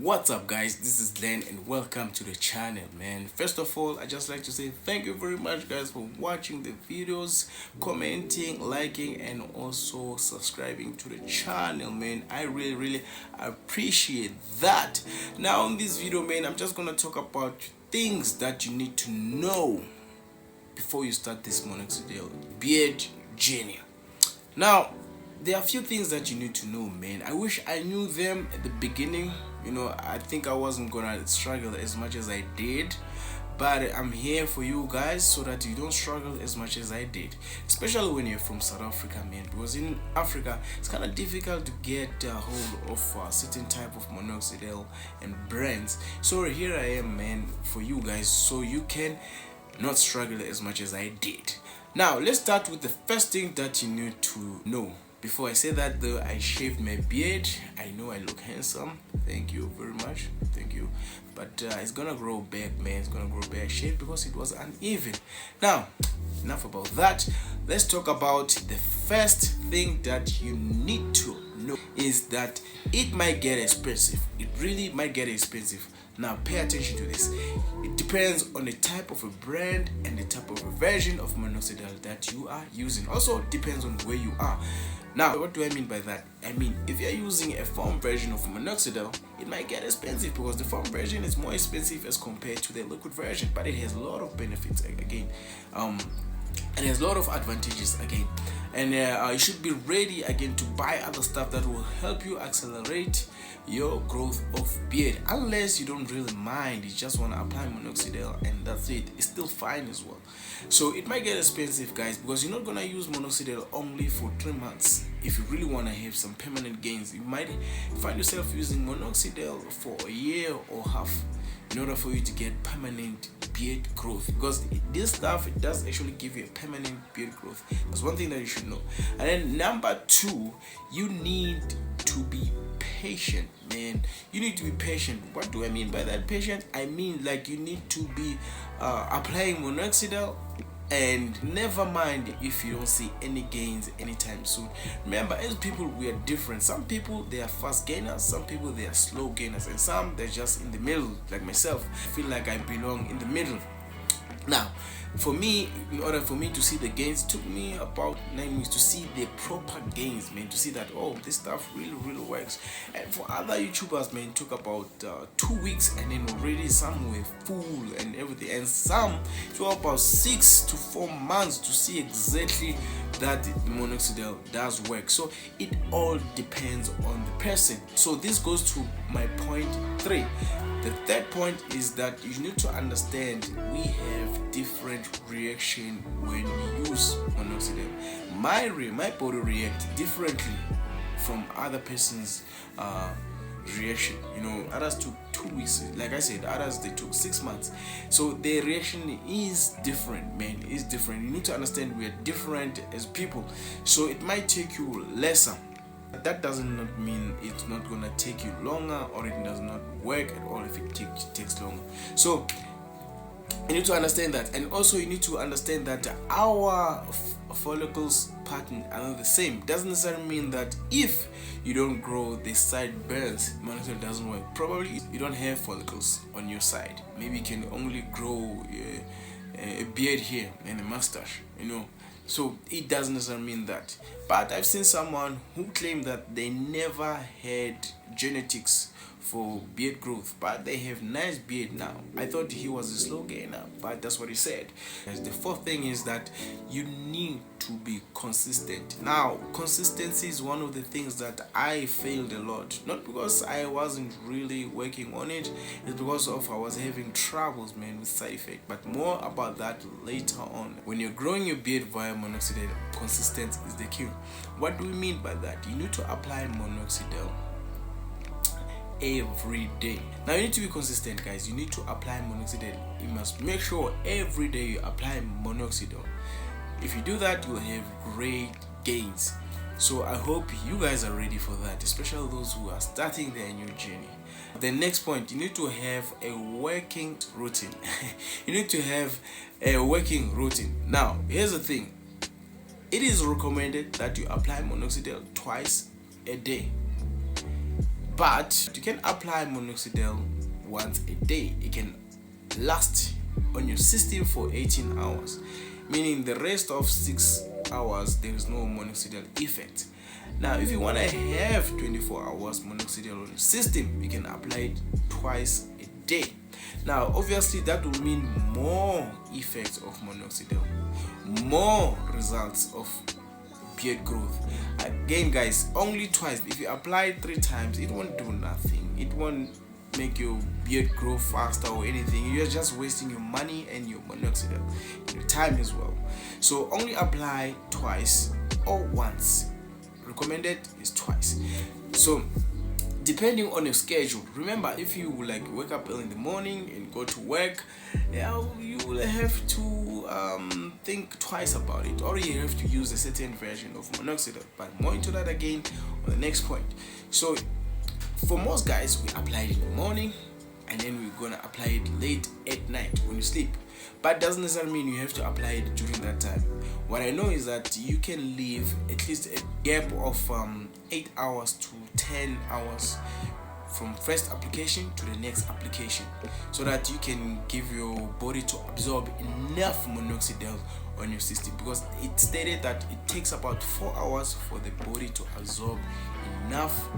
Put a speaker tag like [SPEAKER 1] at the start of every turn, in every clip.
[SPEAKER 1] What's up, guys? This is Len and welcome to the channel, man. First of all, I just like to say thank you very much, guys, for watching the videos, commenting, liking, and also subscribing to the channel, man. I really appreciate that. Now in this video, man, I'm just gonna talk about things that you need to know before you start this minoxidil beard journey. Now, there are a few things that you need to know, man. I wish I knew them at the beginning. I think I wasn't gonna struggle as much as I did, but I'm here for you guys so that you don't struggle as much as I did, especially when you're from South Africa, man, because in Africa it's kind of difficult to get a hold of a certain type of minoxidil and brands. So here I am, man, for you guys so you can not struggle as much as I did. Now let's start with the first thing that you need to know. Before I say that though, I shaved my beard. I know I look handsome. Thank you very much. Thank you. But it's gonna grow back, man. It's gonna grow back shaved because it was uneven. Now, enough about that. Let's talk about the first thing that you need to know is that it might get expensive. It really might get expensive. Now pay attention to this. It depends on the type of a brand and the type of a version of minoxidil that you are using. Also depends on where you are. Now, what do I mean by that? I mean, if you're using a foam version of minoxidil, it might get expensive because the foam version is more expensive as compared to the liquid version, but it has a lot of benefits again. And there's a lot of advantages again, and you should be ready again to buy other stuff that will help you accelerate your growth of beard, unless you don't really mind, you just want to apply minoxidil and that's it. It's still fine as well. So it might get expensive, guys, because you're not gonna use minoxidil only for 3 months. If you really want to have some permanent gains, you might find yourself using minoxidil for a year or half in order for you to get permanent beard growth, because this stuff, it does actually give you a permanent beard growth. That's one thing that you should know. And then number two, you need to be patient, man. You need to be patient. What do I mean by that? Patient, I mean like you need to be applying minoxidil and never mind if you don't see any gains anytime soon. Remember, as people, we are different. Some people, they are fast gainers, some people, they are slow gainers, and some, they're just in the middle, like myself. I feel like I belong in the middle. Now, for me, in order for me to see the gains, it took me about 9 weeks to see the proper gains, man, to see that, oh, this stuff really works. And for other YouTubers, man, it took about 2 weeks, and then already some were full and everything, and some it took about 6 to 4 months to see exactly that the minoxidil does work. So it all depends on the person. So this goes to my point 3. The third point is that you need to understand we have different reaction when we use minoxidil. My body reacts differently from other person's reaction. Others took 2 weeks, like I said, others they took 6 months. So their reaction is different, man. It's different. You need to understand we are different as people. So it might take you lesser. That does not mean it's not gonna take you longer, or it does not work at all if it takes longer. So you need to understand that, and also you need to understand that our follicles pattern are not the same. Doesn't necessarily mean that if you don't grow the sideburns, minoxidil doesn't work. Probably you don't have follicles on your side. Maybe you can only grow a beard here and a mustache. So it doesn't necessarily mean that. But I've seen someone who claimed that they never had genetics for beard growth, but they have nice beard now. I thought he was a slow gainer, but that's what he said. The fourth thing is that you need to be consistent. Now, consistency is one of the things that I failed a lot. Not because I wasn't really working on it, it's because I was having troubles, man, with side effect. But more about that later on. When you're growing your beard via minoxidil, consistency is the key. What do we mean by that? You need to apply minoxidil every day. Now you need to be consistent, guys. You need to apply minoxidil. You must make sure every day you apply minoxidil. If you do that, you'll have great gains. So I hope you guys are ready for that, especially those who are starting their new journey. The next point, you need to have a working routine. You need to have a working routine. Now here's the thing, it is recommended that you apply minoxidil twice a day. but you can apply minoxidil once a day. It can last on your system for 18 hours, meaning the rest of 6 hours there is no minoxidil effect. Now if you want to have 24 hours minoxidil on your system, you can apply it twice a day. Now obviously that will mean more effects of minoxidil, more results of beard growth. Again guys, only twice. If you apply it 3 times, it won't do nothing. It won't make your beard grow faster or anything. You're just wasting your money and your minoxidil, your time as well. So only apply twice or once. Recommended is twice. So depending on your schedule, remember, if you like wake up early in the morning and go to work, you will have to think twice about it, or you have to use a certain version of minoxidil. But more into that again on the next point. So for most guys, we apply it in the morning and then we're gonna apply it late at night when you sleep. But doesn't necessarily mean you have to apply it during that time. What I know is that you can leave at least a gap of 8 hours to 10 hours from first application to the next application, so that you can give your body to absorb enough minoxidil on your system, because it stated that it takes about 4 hours for the body to absorb enough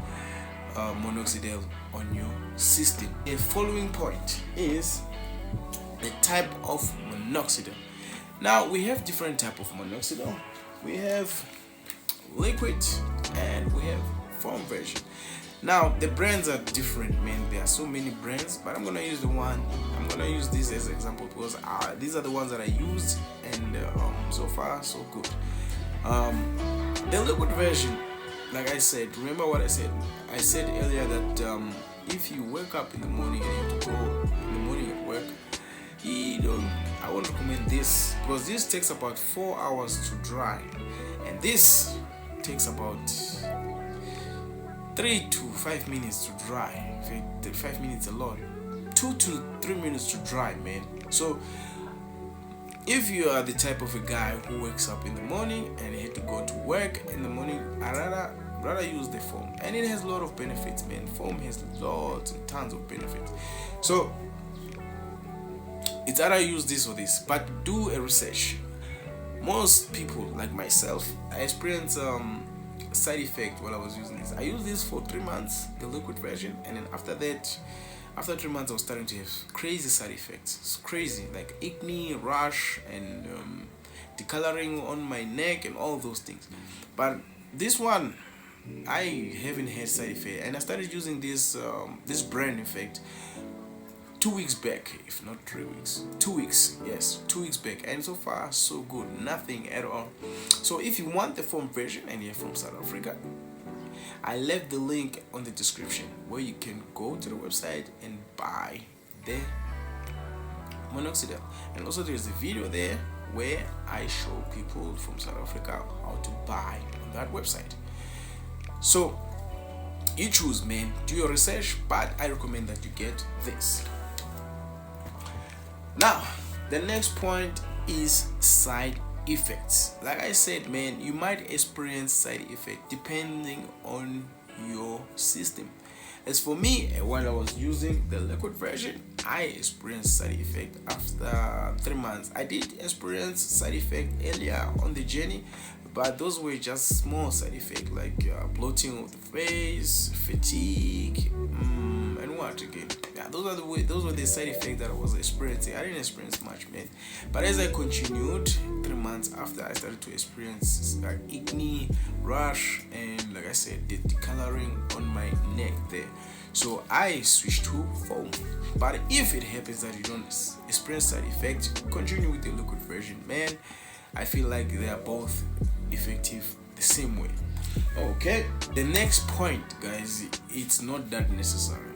[SPEAKER 1] minoxidil on your system. The following point is the type of minoxidil. Now we have different type of minoxidil. We have liquid and we have foam version. Now the brands are different, man. There are so many brands, but I'm gonna use this as an example, because these are the ones that I used, and so far so good. The liquid version, like I said, remember what I said earlier, that if you wake up in the morning and you have to go in the morning at work, I won't recommend this, because this takes about 4 hours to dry, and this takes about 3 to 5 minutes to dry. 5 minutes a lot. 2 to 3 minutes to dry, man. So if you are the type of a guy who wakes up in the morning and had to go to work in the morning, I rather use the foam, and it has a lot of benefits, man. Foam has lots and tons of benefits. So it's either use this or this, but do a research. Most people like myself, I experienced side effect while I was using this. I used this for 3 months, the liquid version, and then after 3 months I was starting to have crazy side effects. It's crazy, like acne, rash, and decoloring on my neck and all those things. But this one, I haven't had side effect, and I started using this brand, in fact, 2 weeks back, if not 3 weeks. 2 weeks, yes, 2 weeks back, and so far so good, nothing at all. So if you want the foam version and you're from South Africa, I left the link on the description where you can go to the website and buy the minoxidil. And also there's a video there where I show people from South Africa how to buy on that website. So you choose, man, do your research, but I recommend that you get this. Now the next point is side effects. Like I said, man, you might experience side effect depending on your system. As for me, while I was using the liquid version, I experienced side effect after 3 months. I did experience side effect earlier on the journey, but those were just small side effects, like bloating of the face, fatigue, and what again? Yeah, those were the side effects that I was experiencing. I didn't experience much, man. But as I continued, 3 months after, I started to experience acne, rash, and like I said, the coloring on my neck there. So I switched to foam. But if it happens that you don't experience side effects, continue with the liquid version, man. I feel like they are both effective the same way. Okay, the next point, guys, it's not that necessary,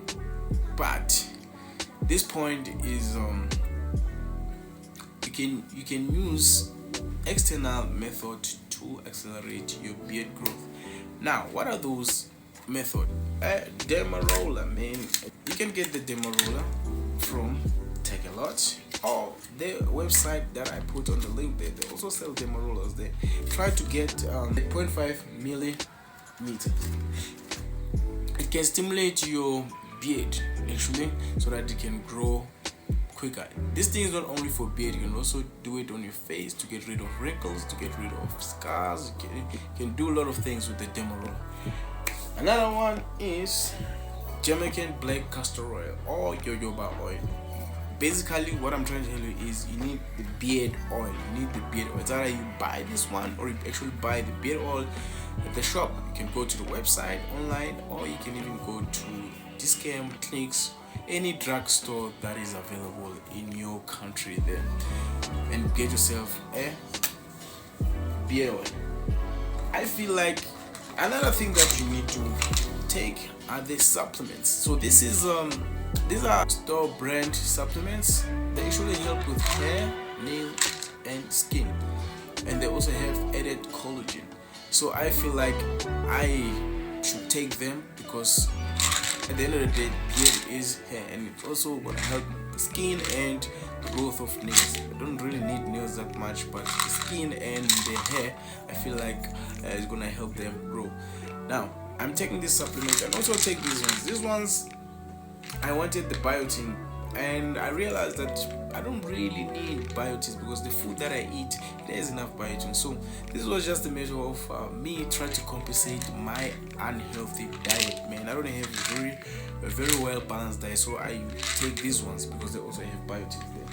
[SPEAKER 1] but this point is you can use external method to accelerate your beard growth. Now, what are those methods? Dermaroller, man. You can get the Dermaroller from Take-A-Lot, or the website that I put on the link there. They also sell Dermarollers there. Try to get 0.5 millimeter. it can stimulate your beard actually, so that it can grow quicker. This thing is not only for beard, you can also do it on your face to get rid of wrinkles, to get rid of scars. You can do a lot of things with the Demerol. Another one is Jamaican black castor oil or jojoba oil. Basically what I'm trying to tell you is you need the beard oil. You need the beard oil. It's either you buy this one or you actually buy the beard oil at the shop. You can go to the website online, or you can even go to discount clinics, any drugstore that is available in your country there, and get yourself a beard oil. I feel like another thing that you need to take are the supplements. So this is these are store brand supplements. They actually help with hair, nail and skin, and they also have added collagen. So I feel like I should take them because at the end of the day, beard is hair, and it's also gonna help the skin and the growth of nails. I don't really need nails that much, but the skin and the hair, I feel like it's gonna help them grow. Now I'm taking this supplement and also take these ones. These ones I wanted the biotin, and I realized that I don't really need biotin because the food that I eat, there is enough biotin. So this was just a measure of me trying to compensate my unhealthy diet, man. I don't have a very well balanced diet, so I take these ones because they also have biotin there.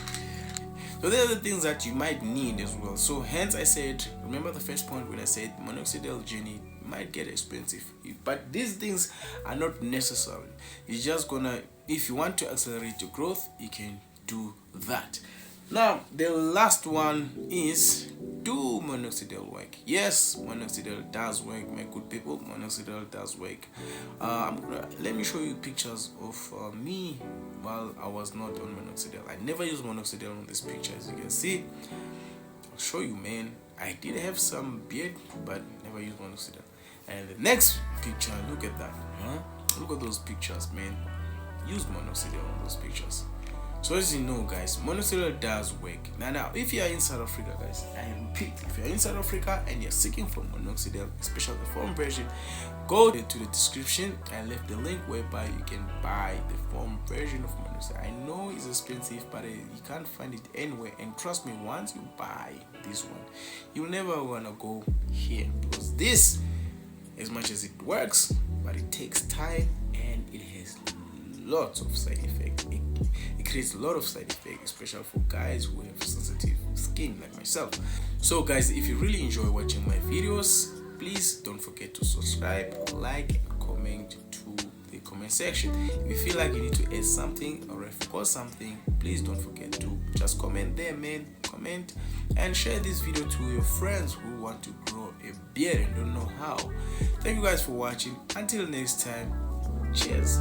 [SPEAKER 1] So there are the things that you might need as well. So hence I said, remember the first point when I said minoxidil journey might get expensive, but these things are not necessary. You're just gonna, if you want to accelerate your growth, you can do that. Now the last one is, do minoxidil work? Yes, minoxidil does work, my good people. Minoxidil does work. Let me show you pictures of me while I was not on minoxidil. I never used minoxidil on this picture, as you can see. I'll show you, man. I did have some beard, but never used minoxidil. And the next picture, look at that, huh? Look at those pictures, man. Use minoxidil on those pictures. So as you know, guys, minoxidil does work. Now, if you are in South Africa, guys, I repeat, if you are in South Africa and you're seeking for minoxidil, especially the foam version, go to the description. I left the link whereby you can buy the foam version of minoxidil. I know it's expensive, but you can't find it anywhere. And trust me, once you buy this one, you'll never wanna go here, because this, as much as it works, but it takes time and it has lots of side effects. It creates a lot of side effects, especially for guys who have sensitive skin like myself. So guys, if you really enjoy watching my videos, please don't forget to subscribe, like and comment to the comment section. If you feel like you need to add something, or if you forgot something, please don't forget to just comment there, man. Comment and share this video to your friends who want to grow a beard and don't know how. Thank you guys for watching. Until next time, cheers.